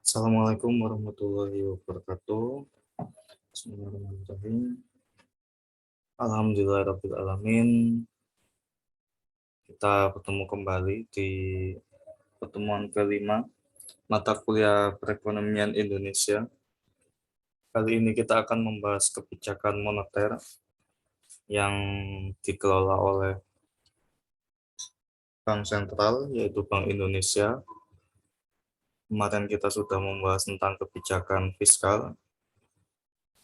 Assalamualaikum warahmatullahi wabarakatuh. Bismillahirrahmanirrahim. Alhamdulillahirrahmanirrahim. Kita bertemu kembali di pertemuan kelima mata kuliah perekonomian Indonesia. Kali ini kita akan membahas kebijakan moneter yang dikelola oleh Bank Sentral, yaitu Bank Indonesia. Kemarin kita sudah membahas tentang kebijakan fiskal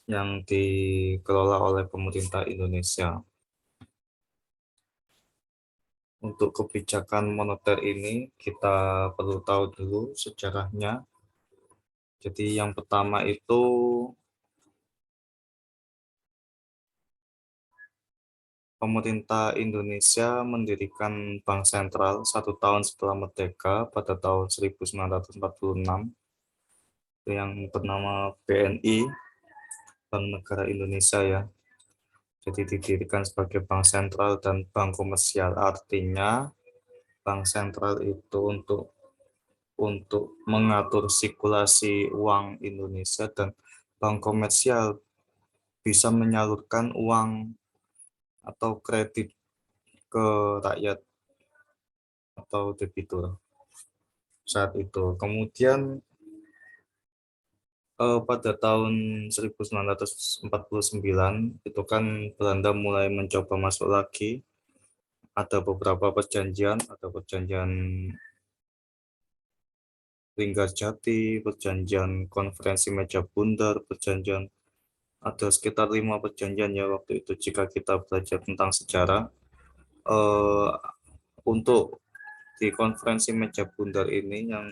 yang dikelola oleh pemerintah Indonesia. Untuk kebijakan moneter ini kita perlu tahu dulu sejarahnya. Jadi yang pertama itu pemerintah Indonesia mendirikan Bank Sentral 1 tahun setelah merdeka pada tahun 1946 yang bernama BNI, Bank Negara Indonesia ya. Jadi didirikan sebagai bank sentral dan bank komersial. Artinya bank sentral itu untuk mengatur sirkulasi uang Indonesia, dan bank komersial bisa menyalurkan uang atau kredit ke rakyat atau debitur saat itu. Kemudian pada tahun 1949 itu kan Belanda mulai mencoba masuk lagi. Ada beberapa perjanjian, ada perjanjian Linggarjati, perjanjian Konferensi Meja Bundar, perjanjian ada sekitar 5 perjanjian ya waktu itu jika kita belajar tentang sejarah. Eh, untuk di Konferensi Meja Bundar ini yang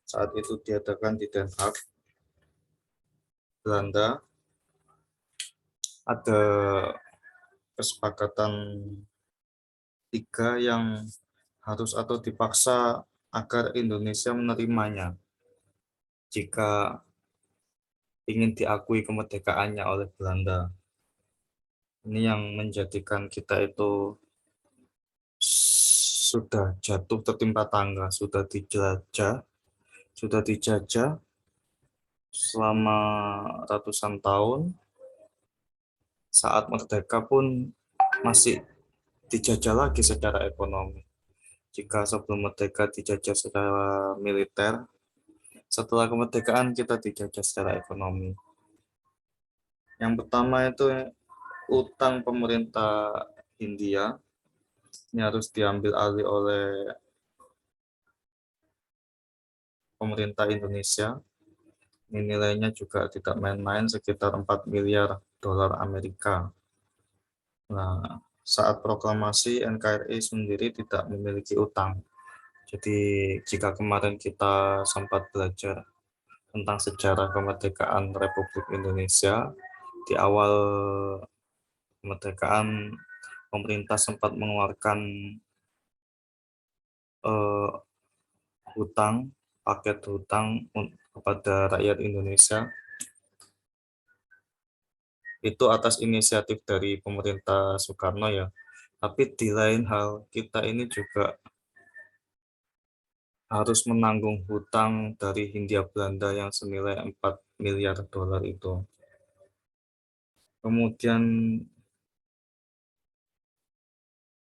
saat itu diadakan di Den Haag, Belanda, ada kesepakatan tiga yang harus atau dipaksa agar Indonesia menerimanya jika ingin diakui kemerdekaannya oleh Belanda. Ini yang menjadikan kita itu sudah jatuh tertimpa tangga, sudah dijajah selama ratusan tahun. Saat merdeka pun masih dijajah lagi secara ekonomi. Jika sebelum merdeka dijajah secara militer, setelah kemerdekaan kita dijajah secara ekonomi. Yang pertama itu utang pemerintah Hindia, ini harus diambil alih oleh pemerintah Indonesia. Ini nilainya juga tidak main-main, sekitar 4 miliar dolar Amerika. Nah, saat proklamasi NKRI sendiri tidak memiliki utang. Jadi jika kemarin kita sempat belajar tentang sejarah kemerdekaan Republik Indonesia, di awal kemerdekaan pemerintah sempat mengeluarkan eh, paket hutang kepada rakyat Indonesia. Itu atas inisiatif dari pemerintah Soekarno ya. Tapi di lain hal, kita ini juga harus menanggung hutang dari Hindia Belanda yang senilai 4 miliar dolar itu. Kemudian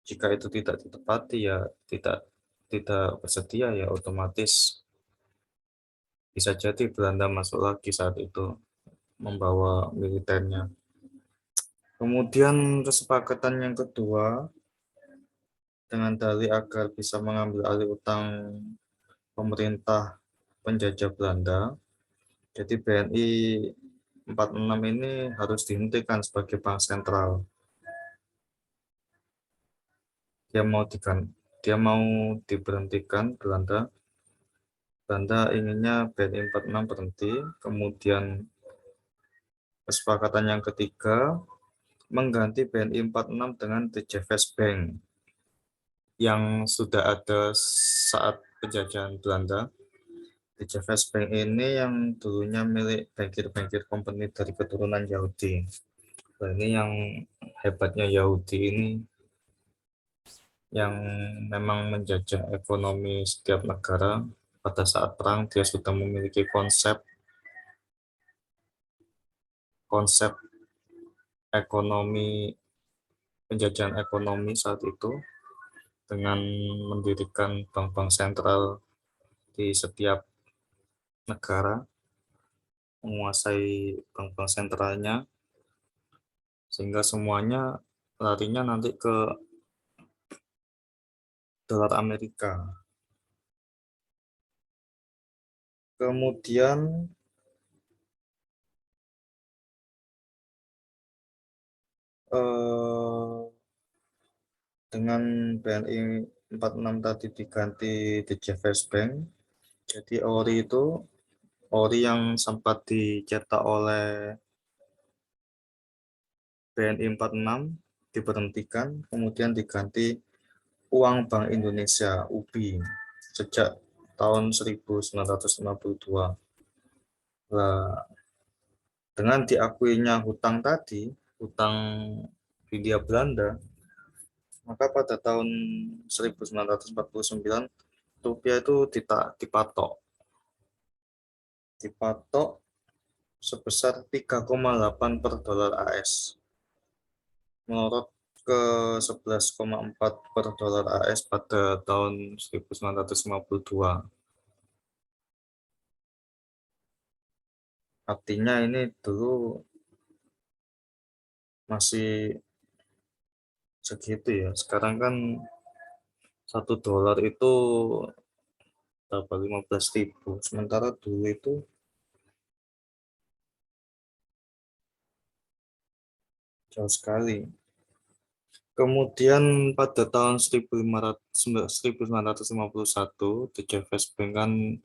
jika itu tidak ditepati ya tidak tidak bersedia ya otomatis bisa jadi Belanda masuk lagi saat itu membawa militernya. Kemudian kesepakatan yang kedua dengan dalih agar bisa mengambil alih utang pemerintah penjajah Belanda. Jadi BNI 46 ini harus dihentikan sebagai bank sentral. Dia mau diberhentikan Belanda. Belanda inginnya BNI 46 berhenti. Kemudian kesepakatan yang ketiga mengganti BNI 46 dengan DJVS Bank yang sudah ada saat penjajahan Belanda. DJVS Bank ini yang dulunya milik bankir-bankir company dari keturunan Yahudi. Nah, ini yang hebatnya Yahudi ini yang memang menjajah ekonomi setiap negara. pada saat perang dia sudah memiliki konsep ekonomi, penjajahan ekonomi saat itu dengan mendirikan bank-bank sentral di setiap negara, menguasai bank-bank sentralnya, sehingga semuanya larinya nanti ke dolar Amerika. Kemudian dengan BNI 46 tadi diganti DJ First Bank, jadi ORI yang sempat dicetak oleh BNI 46 diberhentikan, kemudian diganti Uang Bank Indonesia (UBI) sejak tahun 1952. Nah, dengan diakuinya hutang tadi, hutang Hindia Belanda, maka pada tahun 1949 rupiah itu dipatok dipatok sebesar 3,8 per dolar AS, melorot ke 11,4 per dolar AS pada tahun 1952. Artinya ini dulu masih segitu ya. Sekarang kan 1 dolar itu berapa, 15.000. Sementara dulu itu jauh sekali. Kemudian pada tahun 1951, The Javers Bank kan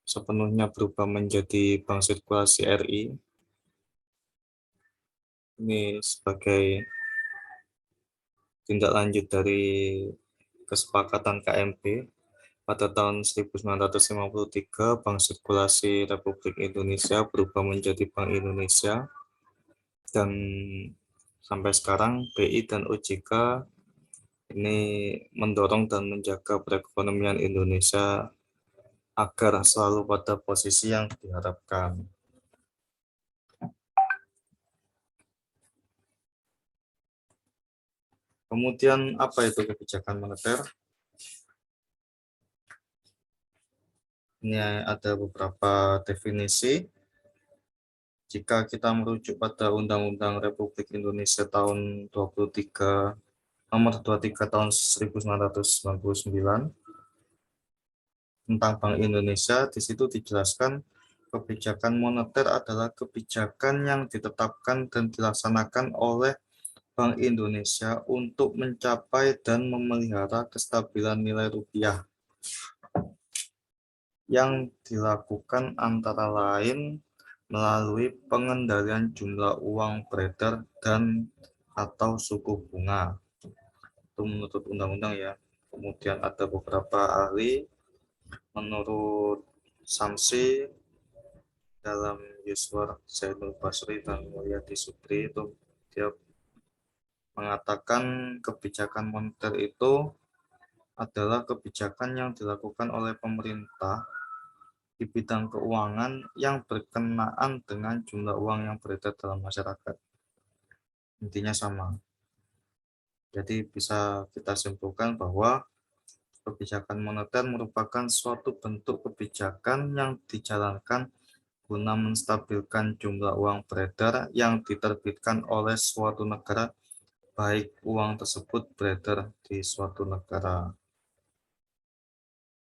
sepenuhnya berubah menjadi Bank Sirkulasi RI. Ini sebagai tindak lanjut dari kesepakatan KMP. Pada tahun 1953, Bank Sirkulasi Republik Indonesia berubah menjadi Bank Indonesia, dan sampai sekarang BI dan OJK ini mendorong dan menjaga perekonomian Indonesia agar selalu pada posisi yang diharapkan. Kemudian apa itu kebijakan moneter? Ini ada beberapa definisi. Jika kita merujuk pada Undang-Undang Republik Indonesia tahun 23, nomor 23 tahun 1999 tentang Bank Indonesia, di situ dijelaskan kebijakan moneter adalah kebijakan yang ditetapkan dan dilaksanakan oleh Bank Indonesia untuk mencapai dan memelihara kestabilan nilai rupiah yang dilakukan antara lain melalui pengendalian jumlah uang beredar dan atau suku bunga. Itu menurut undang-undang ya. Kemudian ada beberapa ahli, menurut Samsi dalam Yuswar Zainul Basri dan Mulyadi Supri, itu dia mengatakan kebijakan moneter itu adalah kebijakan yang dilakukan oleh pemerintah di bidang keuangan yang berkenaan dengan jumlah uang yang beredar dalam masyarakat. Intinya sama. Jadi bisa kita simpulkan bahwa kebijakan moneter merupakan suatu bentuk kebijakan yang dijalankan guna menstabilkan jumlah uang beredar yang diterbitkan oleh suatu negara, baik uang tersebut beredar di suatu negara.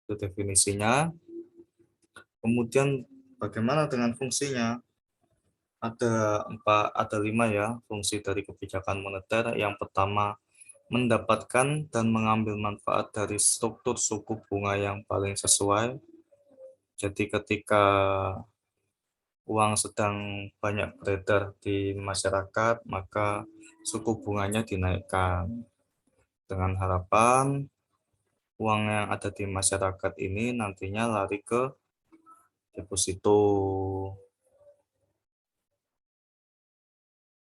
Itu definisinya. Kemudian bagaimana dengan fungsinya? Ada 5 ya fungsi dari kebijakan moneter. Yang pertama, mendapatkan dan mengambil manfaat dari struktur suku bunga yang paling sesuai. Jadi ketika uang sedang banyak beredar di masyarakat, maka suku bunganya dinaikkan dengan harapan uang yang ada di masyarakat ini nantinya lari ke deposito.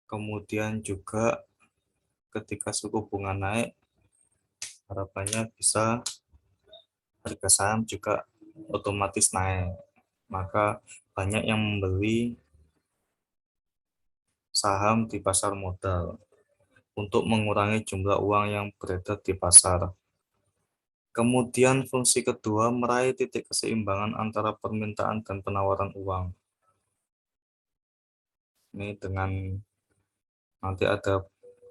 Kemudian juga ketika suku bunga naik, harapannya bisa harga saham juga otomatis naik. Maka banyak yang membeli saham di pasar modal untuk mengurangi jumlah uang yang beredar di pasar. Kemudian fungsi kedua, meraih titik keseimbangan antara permintaan dan penawaran uang. Ini dengan nanti ada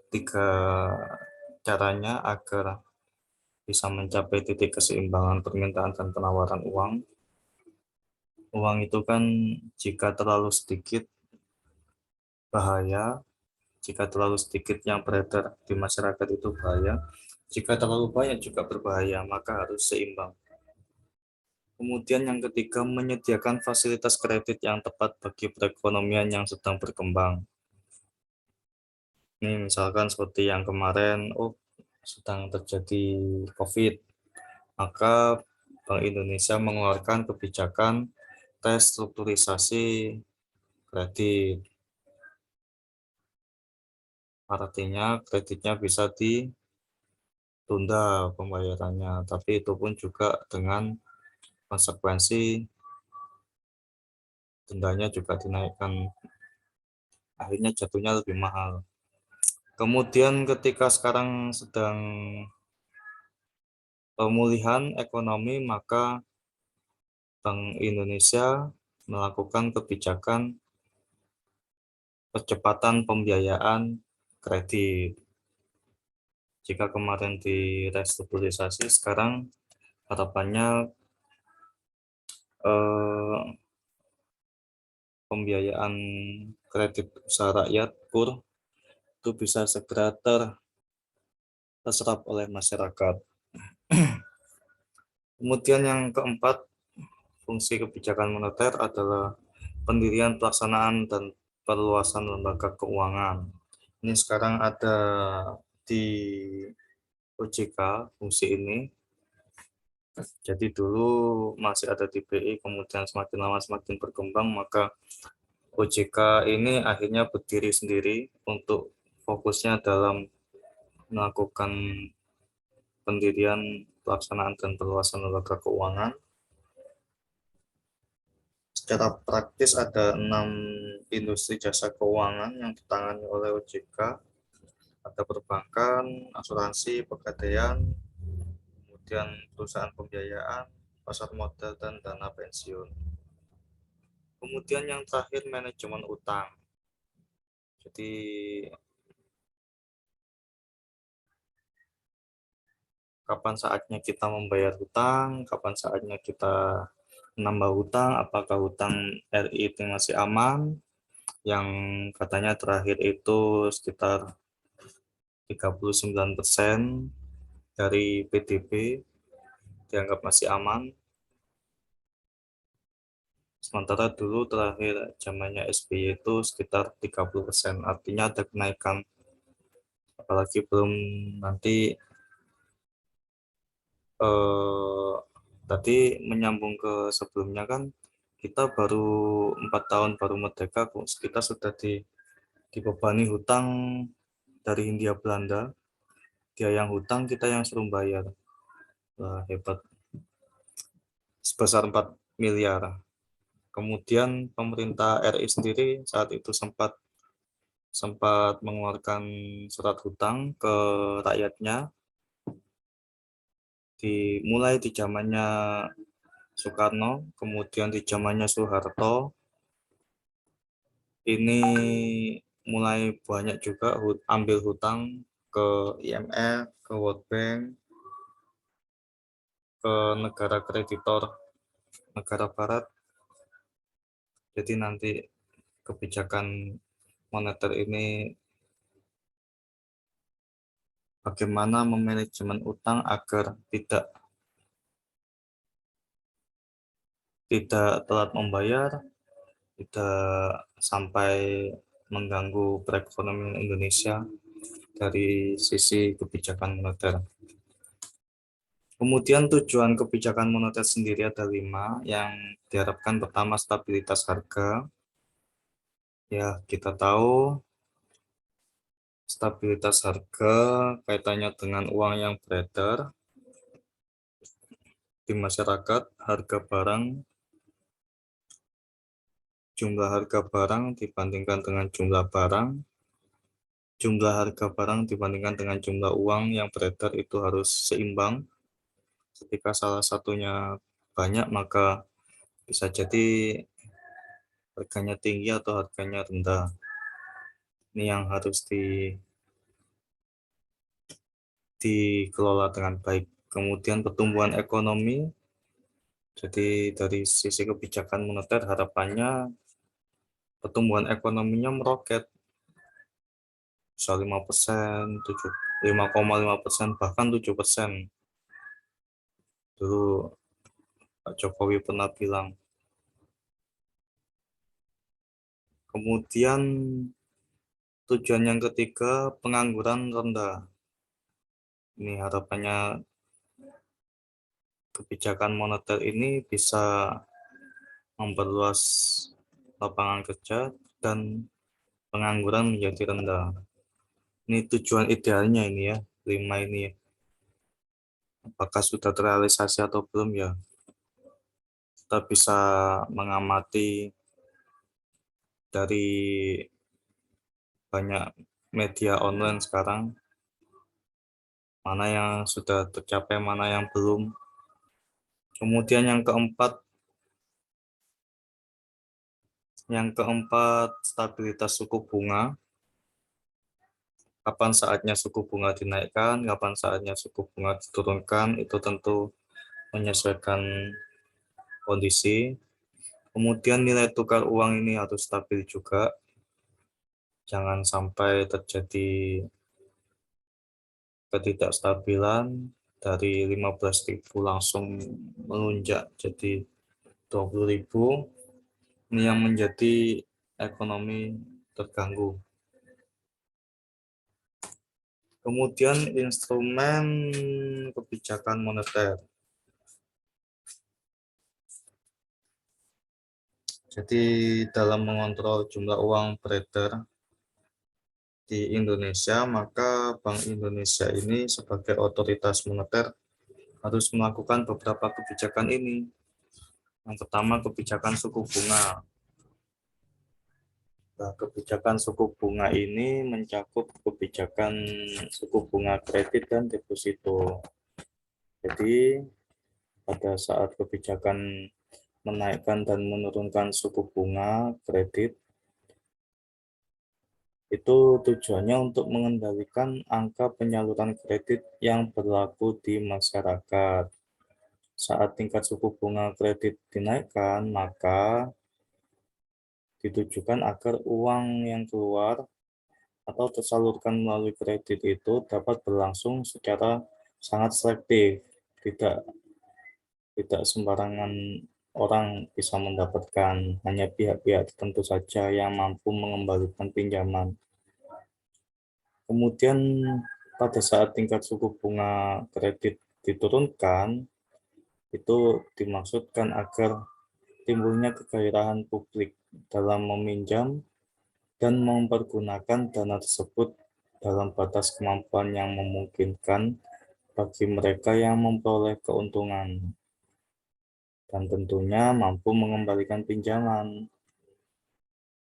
3 caranya agar bisa mencapai titik keseimbangan permintaan dan penawaran uang. Uang itu kan jika terlalu sedikit bahaya, jika terlalu sedikit yang beredar di masyarakat itu bahaya, jika terlalu banyak juga berbahaya, maka harus seimbang. Kemudian yang ketiga, menyediakan fasilitas kredit yang tepat bagi perekonomian yang sedang berkembang. Ini misalkan seperti yang kemarin, sedang terjadi COVID, maka Bank Indonesia mengeluarkan kebijakan restrukturisasi kredit. Artinya kreditnya bisa ditunda pembayarannya, tapi itu pun juga dengan konsekuensi dendanya juga dinaikkan, akhirnya jatuhnya lebih mahal. Kemudian ketika sekarang sedang pemulihan ekonomi, maka Bank Indonesia melakukan kebijakan percepatan pembiayaan kredit. Jika kemarin di restrukturisasi, sekarang harapannya eh, pembiayaan kredit usaha rakyat KUR itu bisa segera terserap oleh masyarakat. Kemudian yang keempat, fungsi kebijakan moneter adalah pendirian, pelaksanaan, dan perluasan lembaga keuangan. Ini sekarang ada di OJK fungsi ini. Jadi dulu masih ada di BI, kemudian semakin lama semakin berkembang, maka OJK ini akhirnya berdiri sendiri untuk fokusnya dalam melakukan pendirian, pelaksanaan, dan perluasan lembaga keuangan. Secara praktis ada 6 industri jasa keuangan yang ditangani oleh OJK. Ada perbankan, asuransi, pegadaian, kemudian perusahaan pembiayaan, pasar modal, dan dana pensiun. Kemudian yang terakhir, manajemen utang. Jadi kapan saatnya kita membayar hutang, kapan saatnya kita menambah hutang, apakah hutang RI itu masih aman, yang katanya terakhir itu sekitar 39% dari PDB dianggap masih aman. Sementara dulu terakhir zamannya SBY itu sekitar 30%, artinya ada kenaikan. Apalagi belum nanti tadi menyambung ke sebelumnya kan, kita baru 4 tahun baru merdeka, kita sudah dibebani hutang dari Hindia Belanda. Dia yang hutang, kita yang suruh bayar. Wah, hebat. Sebesar 4 miliar. Kemudian pemerintah RI sendiri saat itu sempat mengeluarkan surat hutang ke rakyatnya, dimulai di zamannya Soekarno, kemudian di zamannya Soeharto, ini mulai banyak juga ambil hutang ke IMF, ke World Bank, ke negara kreditor negara barat. Jadi nanti kebijakan moneter ini bagaimana memanajemen utang agar tidak telat membayar, tidak sampai mengganggu perekonomian Indonesia dari sisi kebijakan moneter. Kemudian tujuan kebijakan moneter sendiri ada 5, yang diharapkan pertama stabilitas harga. Ya, kita tahu stabilitas harga kaitannya dengan uang yang beredar. di masyarakat, jumlah harga barang dibandingkan dengan jumlah harga barang dibandingkan dengan jumlah uang yang beredar itu harus seimbang. Ketika salah satunya banyak, maka bisa jadi harganya tinggi atau harganya rendah. Ini yang harus dikelola dengan baik. Kemudian pertumbuhan ekonomi, jadi dari sisi kebijakan moneter harapannya pertumbuhan ekonominya meroket, bisa 5%, 5,5%, bahkan 7%. Dulu Pak Jokowi pernah bilang. Kemudian tujuan yang ketiga, pengangguran rendah. Ini harapannya kebijakan moneter ini bisa memperluas lapangan kerja dan pengangguran menjadi rendah. Ini tujuan idealnya ini ya, 5 ini ya. Apakah sudah terrealisasi atau belum ya? Kita bisa mengamati dari banyak media online sekarang, mana yang sudah tercapai, mana yang belum. Kemudian yang keempat, stabilitas suku bunga. Kapan saatnya suku bunga dinaikkan, kapan saatnya suku bunga diturunkan, itu tentu menyesuaikan kondisi. Kemudian nilai tukar uang ini harus stabil juga. Jangan sampai terjadi ketidakstabilan dari 15.000 langsung melonjak jadi 20.000. Ini yang menjadi ekonomi terganggu. Kemudian instrumen kebijakan moneter. Jadi dalam mengontrol jumlah uang beredar di Indonesia, maka Bank Indonesia ini sebagai otoritas moneter harus melakukan beberapa kebijakan ini. Yang pertama, kebijakan suku bunga. Nah, kebijakan suku bunga ini mencakup kebijakan suku bunga kredit dan deposito. Jadi, pada saat kebijakan menaikkan dan menurunkan suku bunga kredit, itu tujuannya untuk mengendalikan angka penyaluran kredit yang berlaku di masyarakat. Saat tingkat suku bunga kredit dinaikkan, maka ditujukan agar uang yang keluar atau tersalurkan melalui kredit itu dapat berlangsung secara sangat selektif, tidak tidak sembarangan orang bisa mendapatkan, hanya pihak-pihak tertentu saja yang mampu mengembalikan pinjaman. Kemudian pada saat tingkat suku bunga kredit diturunkan, itu dimaksudkan agar timbulnya kegairahan publik dalam meminjam dan mempergunakan dana tersebut dalam batas kemampuan yang memungkinkan bagi mereka yang memperoleh keuntungan dan tentunya mampu mengembalikan pinjaman.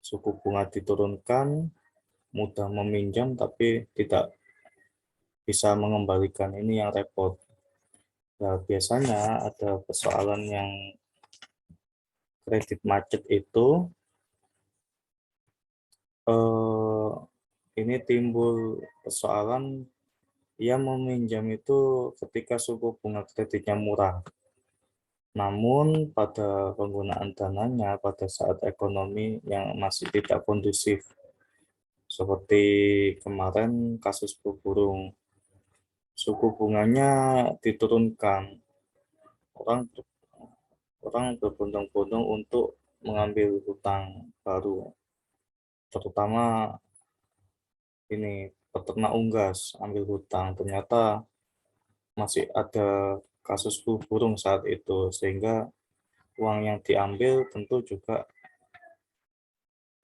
Suku bunga diturunkan, mudah meminjam tapi tidak bisa mengembalikan, ini yang repot. Nah, biasanya ada persoalan yang kredit macet itu ini timbul persoalan yang meminjam itu ketika suku bunga kreditnya murah. Namun pada penggunaan dananya pada saat ekonomi yang masih tidak kondusif, seperti kemarin kasus flu burung, suku bunganya diturunkan, orang orang berbondong-bondong untuk mengambil hutang baru, terutama ini peternak unggas ambil hutang, ternyata masih ada kasus flu burung saat itu, sehingga uang yang diambil tentu juga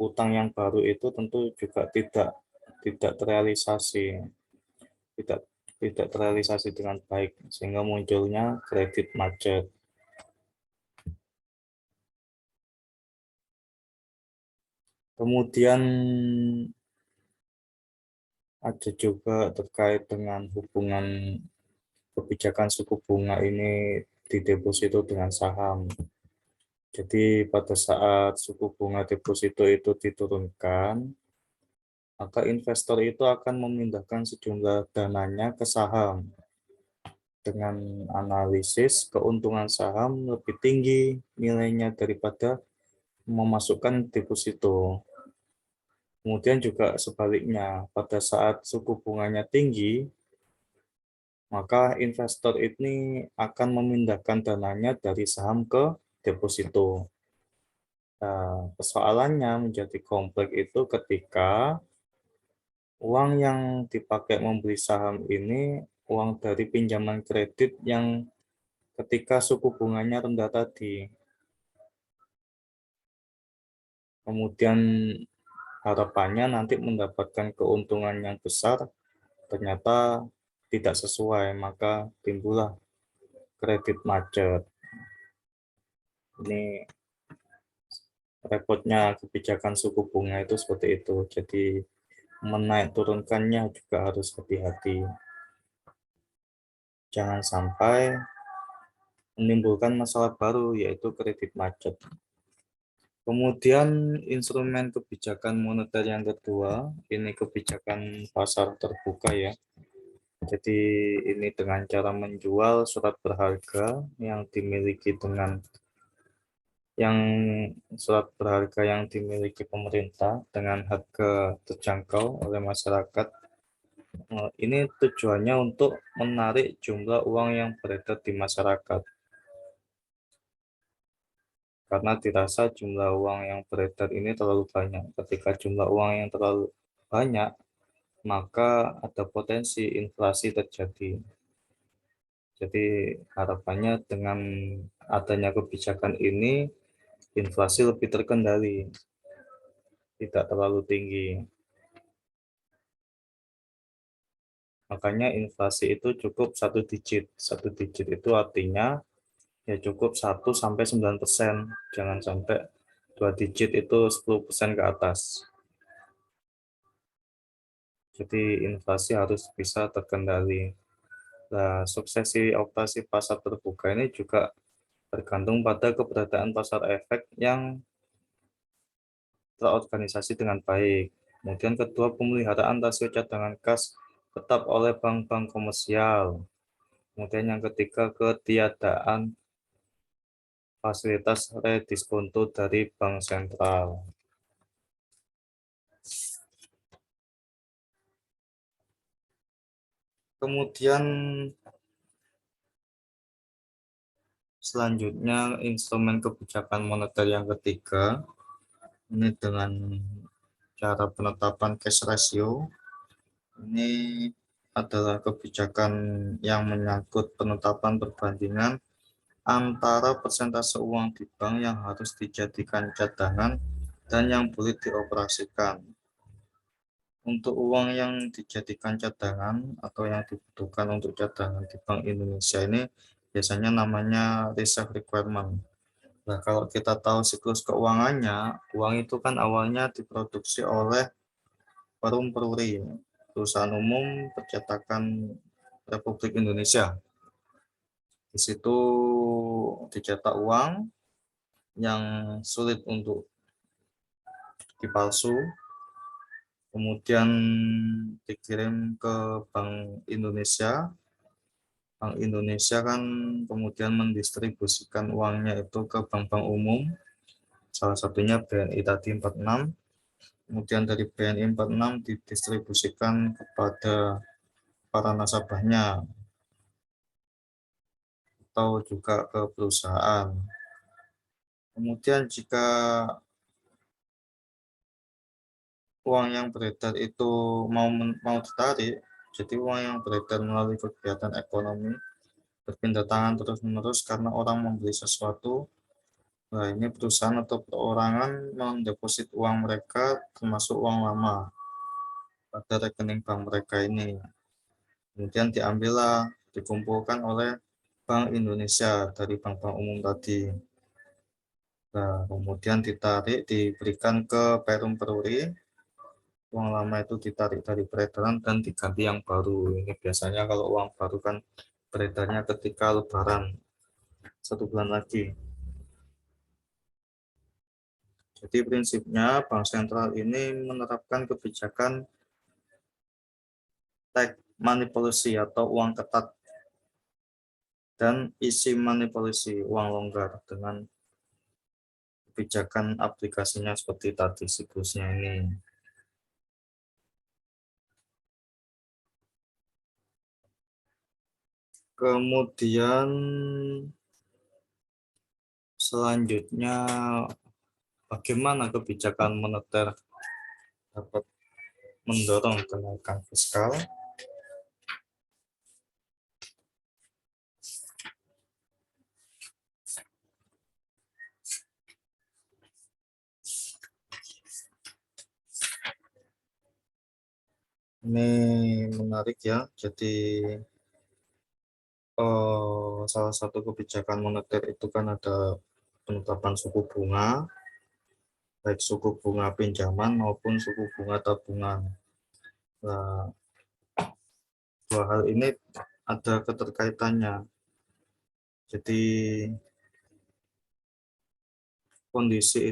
utang yang baru itu tentu juga tidak terrealisasi, tidak tidak terrealisasi dengan baik, sehingga munculnya kredit macet. Kemudian ada juga terkait dengan hubungan kebijakan suku bunga ini di deposito dengan saham. Jadi pada saat suku bunga deposito itu diturunkan, maka investor itu akan memindahkan sejumlah dananya ke saham dengan analisis keuntungan saham lebih tinggi nilainya daripada memasukkan deposito. Kemudian juga sebaliknya, pada saat suku bunganya tinggi, maka investor ini akan memindahkan dananya dari saham ke deposito. Nah, persoalannya menjadi kompleks itu ketika uang yang dipakai membeli saham ini uang dari pinjaman kredit yang ketika suku bunganya rendah tadi. Kemudian harapannya nanti mendapatkan keuntungan yang besar, ternyata tidak sesuai, maka timbullah kredit macet. Ini repotnya kebijakan suku bunga itu seperti itu. Jadi menaik turunkannya juga harus hati-hati. Jangan sampai menimbulkan masalah baru, yaitu kredit macet. Kemudian instrumen kebijakan moneter yang kedua, ini kebijakan pasar terbuka ya. Jadi ini dengan cara menjual surat berharga yang dimiliki surat berharga yang dimiliki pemerintah dengan harga terjangkau oleh masyarakat. Ini tujuannya untuk menarik jumlah uang yang beredar di masyarakat. Karena dirasa jumlah uang yang beredar ini terlalu banyak. Ketika jumlah uang yang terlalu banyak, maka ada potensi inflasi terjadi. Jadi harapannya dengan adanya kebijakan ini, inflasi lebih terkendali, tidak terlalu tinggi. Makanya inflasi itu cukup satu digit. Satu digit itu artinya ya cukup 1-9%. Jangan sampai 2 digit itu 10% ke atas. Jadi inflasi harus bisa terkendali. Nah, suksesi operasi pasar terbuka ini juga tergantung pada keberadaan pasar efek yang terorganisasi dengan baik. Kemudian kedua, pemeliharaan rasio cadangan kas tetap oleh bank-bank komersial. Kemudian yang ketiga, ketiadaan fasilitas rediskonto dari bank sentral. Kemudian selanjutnya instrumen kebijakan moneter yang ketiga, ini dengan cara penetapan cash ratio. Ini adalah kebijakan yang menyangkut penetapan perbandingan antara persentase uang di bank yang harus dijadikan cadangan dan yang boleh dioperasikan. Untuk uang yang dijadikan cadangan atau yang dibutuhkan untuk cadangan di Bank Indonesia ini biasanya namanya reserve requirement. Nah, kalau kita tahu siklus keuangannya, uang itu kan awalnya diproduksi oleh Perum Peruri, perusahaan umum percetakan Republik Indonesia. Di situ dicetak uang yang sulit untuk dipalsu, kemudian dikirim ke Bank Indonesia. Bank Indonesia kan kemudian mendistribusikan uangnya itu ke bank-bank umum, salah satunya BNI tadi 46. Kemudian dari BNI 46 didistribusikan kepada para nasabahnya atau juga ke perusahaan. Kemudian jika uang yang beredar itu mau ditarik, jadi uang yang beredar melalui kegiatan ekonomi berpindah tangan terus-menerus karena orang membeli sesuatu. Nah, ini perusahaan atau perorangan mendeposit uang mereka termasuk uang lama pada rekening bank mereka ini. Kemudian diambillah, dikumpulkan oleh Bank Indonesia dari bank-bank umum tadi. Nah, kemudian ditarik, diberikan ke Perum Peruri. Uang lama itu ditarik dari peredaran dan diganti yang baru. Ini biasanya kalau uang baru kan beredarnya ketika Lebaran, 1 bulan lagi. Jadi prinsipnya Bank Sentral ini menerapkan kebijakan tax money policy atau uang ketat dan easy money policy, uang longgar, dengan kebijakan aplikasinya seperti tadi siklusnya ini. Kemudian selanjutnya bagaimana kebijakan moneter dapat mendorong kenaikan fiskal. Ini menarik ya. Jadi salah satu kebijakan moneter itu kan ada penetapan suku bunga, baik suku bunga pinjaman maupun suku bunga tabungan. Nah, dua hal ini ada keterkaitannya. Jadi kondisi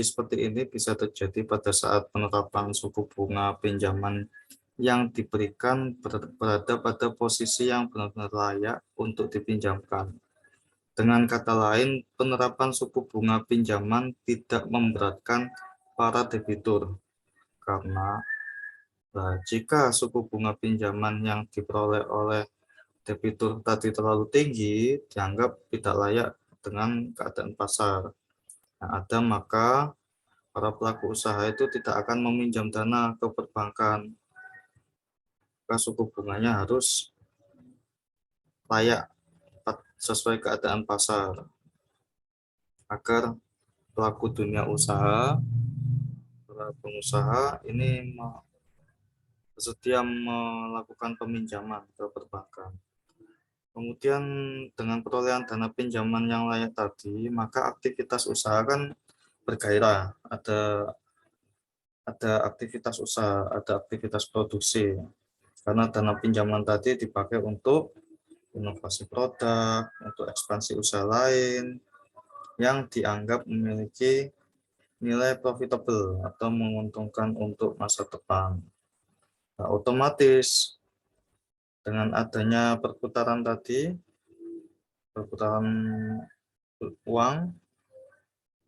seperti ini bisa terjadi pada saat penetapan suku bunga pinjaman yang diberikan berada pada posisi yang benar-benar layak untuk dipinjamkan. Dengan kata lain, penerapan suku bunga pinjaman tidak memberatkan para debitur karena jika suku bunga pinjaman yang diperoleh oleh debitur tadi terlalu tinggi, dianggap tidak layak dengan keadaan pasar yang ada, maka para pelaku usaha itu tidak akan meminjam dana ke perbankan. Maka suku bunganya harus layak sesuai keadaan pasar agar pelaku dunia usaha, para pengusaha ini bersedia melakukan peminjaman ke perbankan. Kemudian dengan perolehan dana pinjaman yang layak tadi, maka aktivitas usaha kan bergairah. Ada aktivitas usaha, ada aktivitas produksi. Karena dana pinjaman tadi dipakai untuk inovasi produk, untuk ekspansi usaha lain yang dianggap memiliki nilai profitable atau menguntungkan untuk masa depan. Nah, otomatis dengan adanya perputaran tadi, perputaran uang,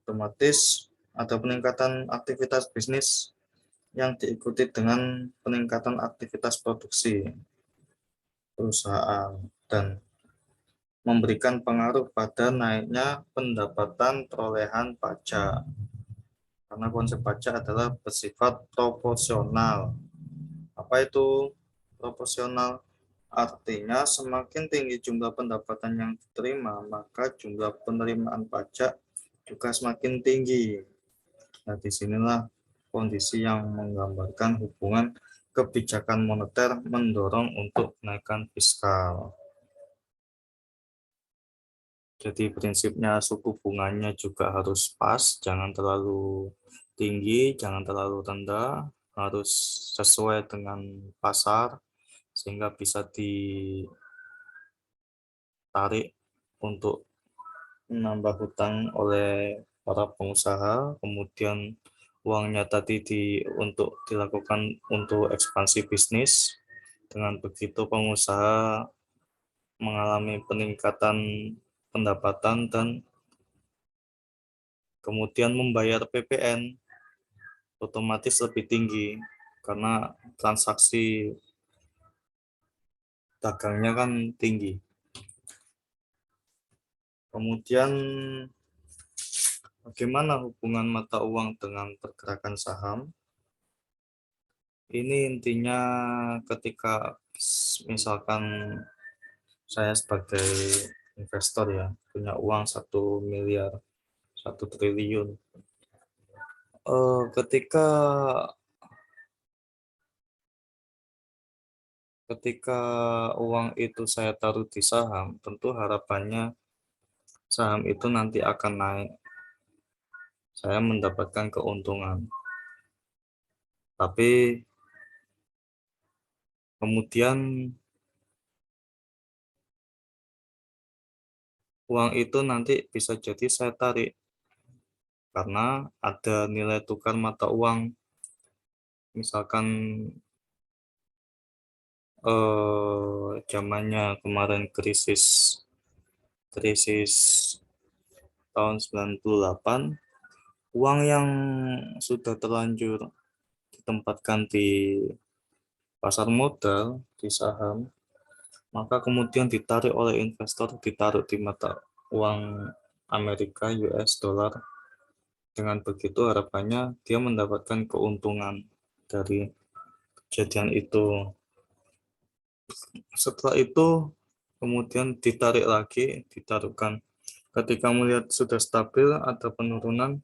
otomatis ada peningkatan aktivitas bisnis yang diikuti dengan peningkatan aktivitas produksi perusahaan dan memberikan pengaruh pada naiknya pendapatan perolehan pajak. Karena konsep pajak adalah bersifat proporsional. Apa itu proporsional? Artinya semakin tinggi jumlah pendapatan yang diterima, maka jumlah penerimaan pajak juga semakin tinggi. Nah, disinilah kondisi yang menggambarkan hubungan kebijakan moneter mendorong untuk kenaikan fiskal. Jadi prinsipnya suku bunganya juga harus pas, jangan terlalu tinggi, jangan terlalu rendah, harus sesuai dengan pasar sehingga bisa ditarik untuk menambah hutang oleh para pengusaha, kemudian uangnya tadi untuk dilakukan untuk ekspansi bisnis. Dengan begitu pengusaha mengalami peningkatan pendapatan dan kemudian membayar PPN otomatis lebih tinggi karena transaksi dagangnya kan tinggi. Kemudian bagaimana hubungan mata uang dengan pergerakan saham? Ini intinya ketika misalkan saya sebagai investor ya punya uang 1 miliar, 1 triliun. Ketika Ketika uang itu saya taruh di saham, tentu harapannya saham itu nanti akan naik. Saya mendapatkan keuntungan. Tapi kemudian uang itu nanti bisa jadi saya tarik karena ada nilai tukar mata uang. Misalkan zamannya kemarin krisis krisis tahun 98, uang yang sudah terlanjur ditempatkan di pasar modal, di saham, maka kemudian ditarik oleh investor, ditaruh di mata uang Amerika, US dollar. Dengan begitu harapannya dia mendapatkan keuntungan dari kejadian itu. Setelah itu kemudian ditarik lagi, ditaruhkan. Ketika melihat sudah stabil, ada penurunan,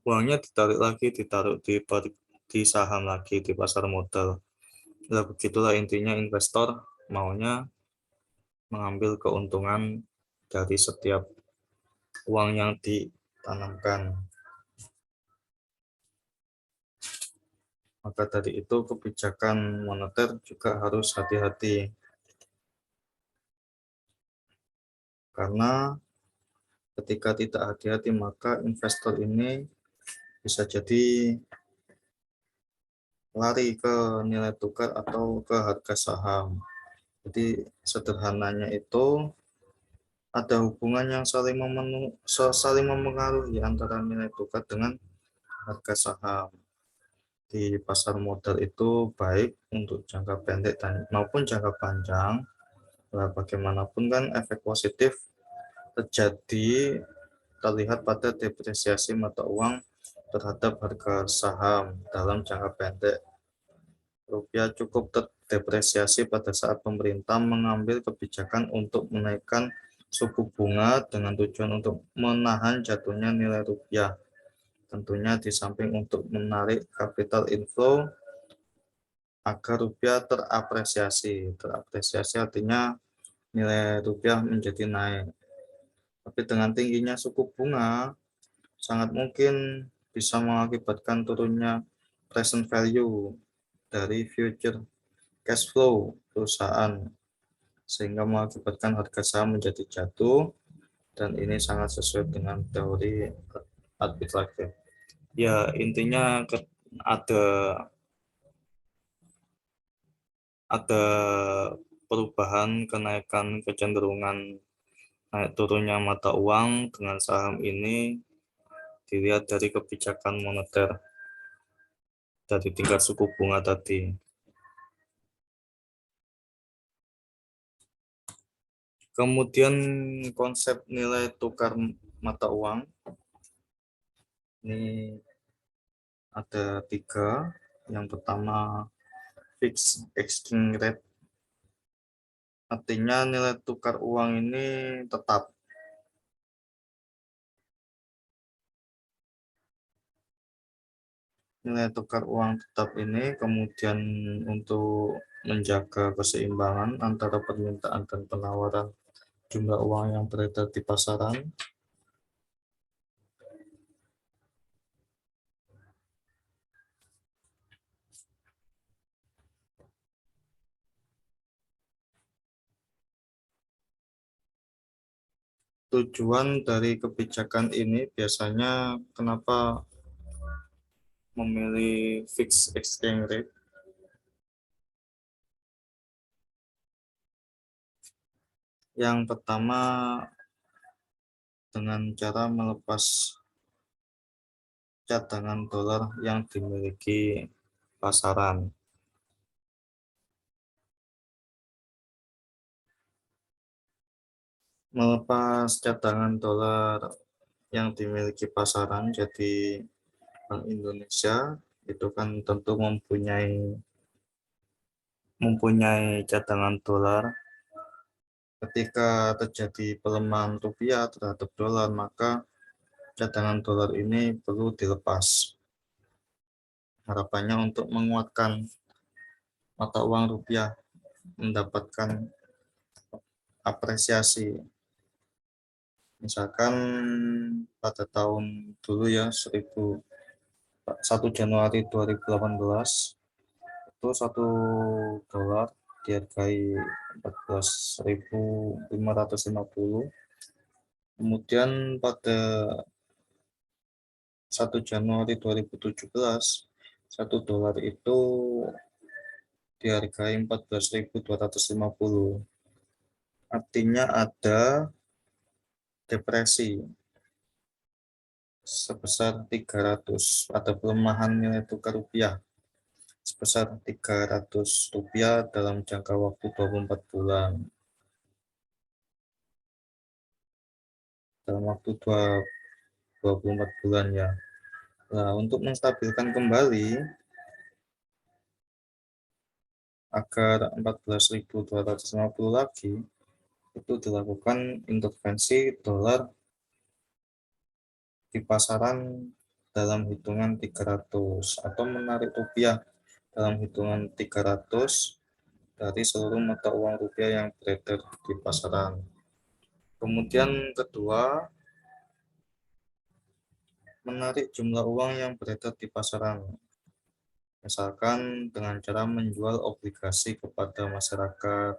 uangnya ditarik lagi, ditaruh di saham lagi, di pasar modal. Nah, begitulah intinya investor maunya mengambil keuntungan dari setiap uang yang ditanamkan. Maka dari itu kebijakan moneter juga harus hati-hati. Karena ketika tidak hati-hati maka investor ini bisa jadi lari ke nilai tukar atau ke harga saham. Jadi sederhananya itu ada hubungan yang saling memengaruhi antara nilai tukar dengan harga saham. Di pasar modal itu baik untuk jangka pendek dan maupun jangka panjang. Nah, bagaimanapun kan efek positif terjadi terlihat pada depresiasi mata uang terhadap harga saham dalam jangka pendek. Rupiah cukup terdepresiasi pada saat pemerintah mengambil kebijakan untuk menaikkan suku bunga dengan tujuan untuk menahan jatuhnya nilai rupiah. Tentunya di samping untuk menarik capital inflow agar rupiah terapresiasi. Terapresiasi artinya nilai rupiah menjadi naik. Tapi dengan tingginya suku bunga, sangat mungkin bisa mengakibatkan turunnya present value dari future cash flow perusahaan, sehingga mengakibatkan harga saham menjadi jatuh, dan ini sangat sesuai dengan teori arbitrage. Ya, intinya ada ada perubahan kenaikan kecenderungan naik turunnya mata uang dengan saham ini dilihat dari kebijakan moneter dari tingkat suku bunga tadi. Kemudian konsep nilai tukar mata uang ini ada 3. Yang pertama fixed exchange rate, artinya nilai tukar uang ini tetap. Nilai tukar uang tetap ini kemudian untuk menjaga keseimbangan antara permintaan dan penawaran jumlah uang yang beredar di pasaran. Tujuan dari kebijakan ini biasanya kenapa memilih fixed exchange rate? Yang pertama dengan cara melepas cadangan dolar yang dimiliki pasaran. Melepas cadangan dolar yang dimiliki pasaran, jadi Bank Indonesia itu kan tentu mempunyai cadangan dolar. Ketika terjadi pelemahan rupiah terhadap dolar, maka cadangan dolar ini perlu dilepas. Harapannya untuk menguatkan mata uang rupiah mendapatkan apresiasi. Misalkan pada tahun dulu ya, 1 Januari 2018, itu $1 dihargai 14.550. Kemudian pada 1 Januari 2017, $1 itu dihargai 14.250. Artinya ada depresi sebesar 300, ada pelemahan nilai tukar rupiah sebesar Rp300 dalam jangka waktu 24 bulan. Dalam waktu 24 bulan ya. Nah, untuk menstabilkan kembali agar 14.250 lagi, itu dilakukan intervensi dolar di pasaran dalam hitungan 300, atau menarik rupiah dalam hitungan 300 dari seluruh mata uang rupiah yang beredar di pasaran. Kemudian kedua, menarik jumlah uang yang beredar di pasaran. Misalkan dengan cara menjual obligasi kepada masyarakat,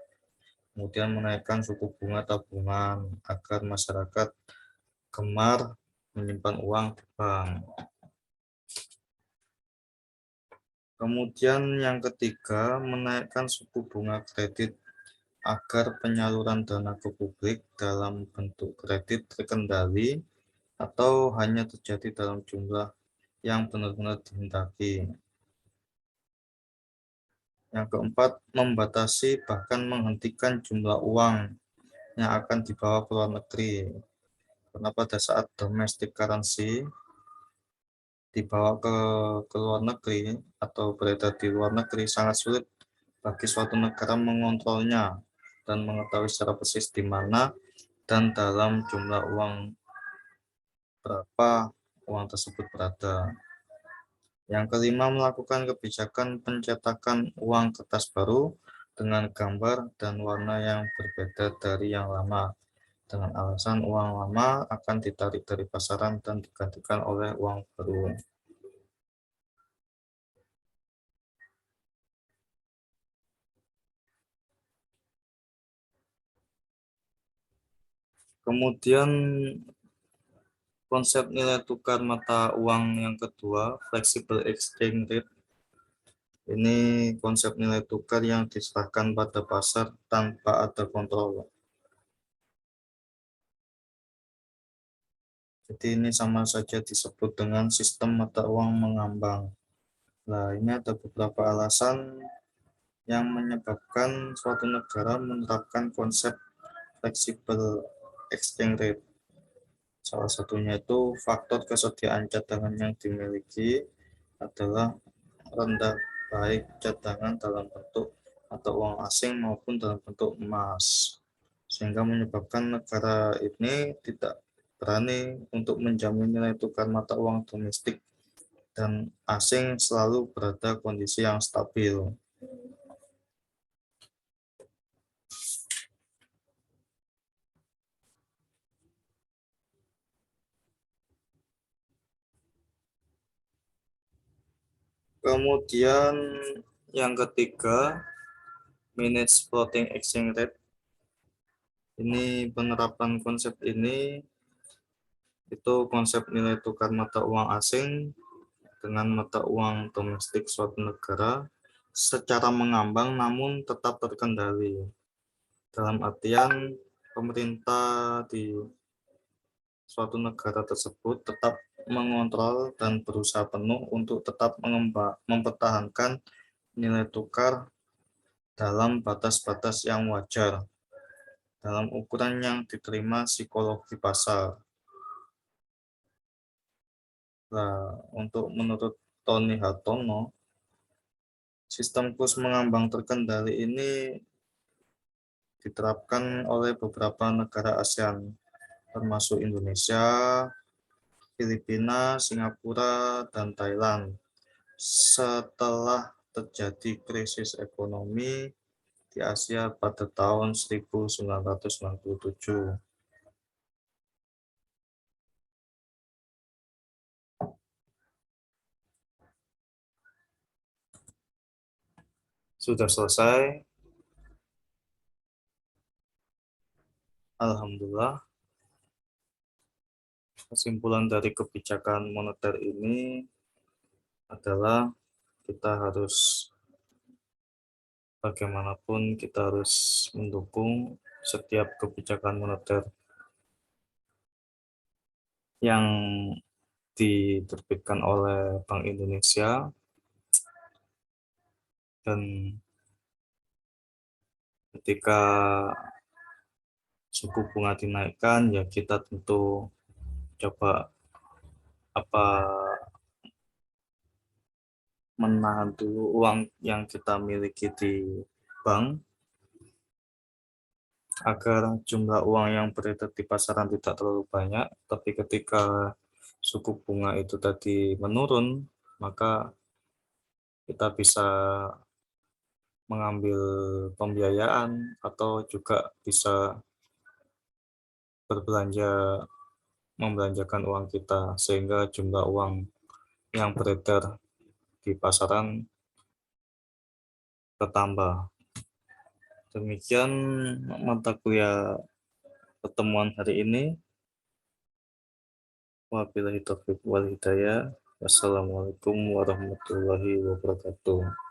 kemudian menaikkan suku bunga tabungan agar masyarakat gemar menyimpan uang di bank. Kemudian yang ketiga, menaikkan suku bunga kredit agar penyaluran dana ke publik dalam bentuk kredit terkendali atau hanya terjadi dalam jumlah yang benar-benar dihendaki. Yang keempat, membatasi bahkan menghentikan jumlah uang yang akan dibawa ke luar negeri. Karena pada saat domestic currency dibawa ke luar negeri atau beredar di luar negeri, sangat sulit bagi suatu negara mengontrolnya dan mengetahui secara persis di mana dan dalam jumlah uang berapa uang tersebut berada. Yang kelima, melakukan kebijakan pencetakan uang kertas baru dengan gambar dan warna yang berbeda dari yang lama, dengan alasan uang lama akan ditarik dari pasaran dan digantikan oleh uang baru. Kemudian konsep nilai tukar mata uang yang kedua, flexible exchange rate. Ini konsep nilai tukar yang diserahkan pada pasar tanpa ada kontrol. Jadi ini sama saja disebut dengan sistem mata uang mengambang. Nah, ini ada beberapa alasan yang menyebabkan suatu negara menerapkan konsep flexible exchange rate. Salah satunya itu faktor kesediaan cadangan yang dimiliki adalah rendah, baik cadangan dalam bentuk atau uang asing maupun dalam bentuk emas, sehingga menyebabkan negara ini tidak berani untuk menjamin nilai tukar mata uang domestik dan asing selalu berada kondisi yang stabil. Kemudian yang ketiga, manage floating exchange rate. Ini penerapan konsep ini itu konsep nilai tukar mata uang asing dengan mata uang domestik suatu negara secara mengambang namun tetap terkendali. Dalam artian pemerintah di suatu negara tersebut tetap mengontrol dan berusaha penuh untuk tetap mempertahankan nilai tukar dalam batas-batas yang wajar, dalam ukuran yang diterima psikologi pasar. Nah, untuk menurut Tony Hartono, sistem kurs mengambang terkendali ini diterapkan oleh beberapa negara ASEAN, termasuk Indonesia, Filipina, Singapura, dan Thailand. Setelah terjadi krisis ekonomi di Asia pada tahun 1997. Sudah selesai? Alhamdulillah. Kesimpulan dari kebijakan moneter ini adalah kita harus bagaimanapun kita harus mendukung setiap kebijakan moneter yang diterbitkan oleh Bank Indonesia, dan ketika suku bunga dinaikkan ya kita tentu coba apa menahan dulu uang yang kita miliki di bank agar jumlah uang yang beredar di pasaran tidak terlalu banyak. Tapi ketika suku bunga itu tadi menurun, maka kita bisa mengambil pembiayaan atau juga bisa berbelanja, membelanjakan uang kita sehingga jumlah uang yang beredar di pasaran bertambah. Demikian mata kuliah pertemuan hari ini. Wabillahi taufiq wal hidayah. Wassalamualaikum warahmatullahi wabarakatuh.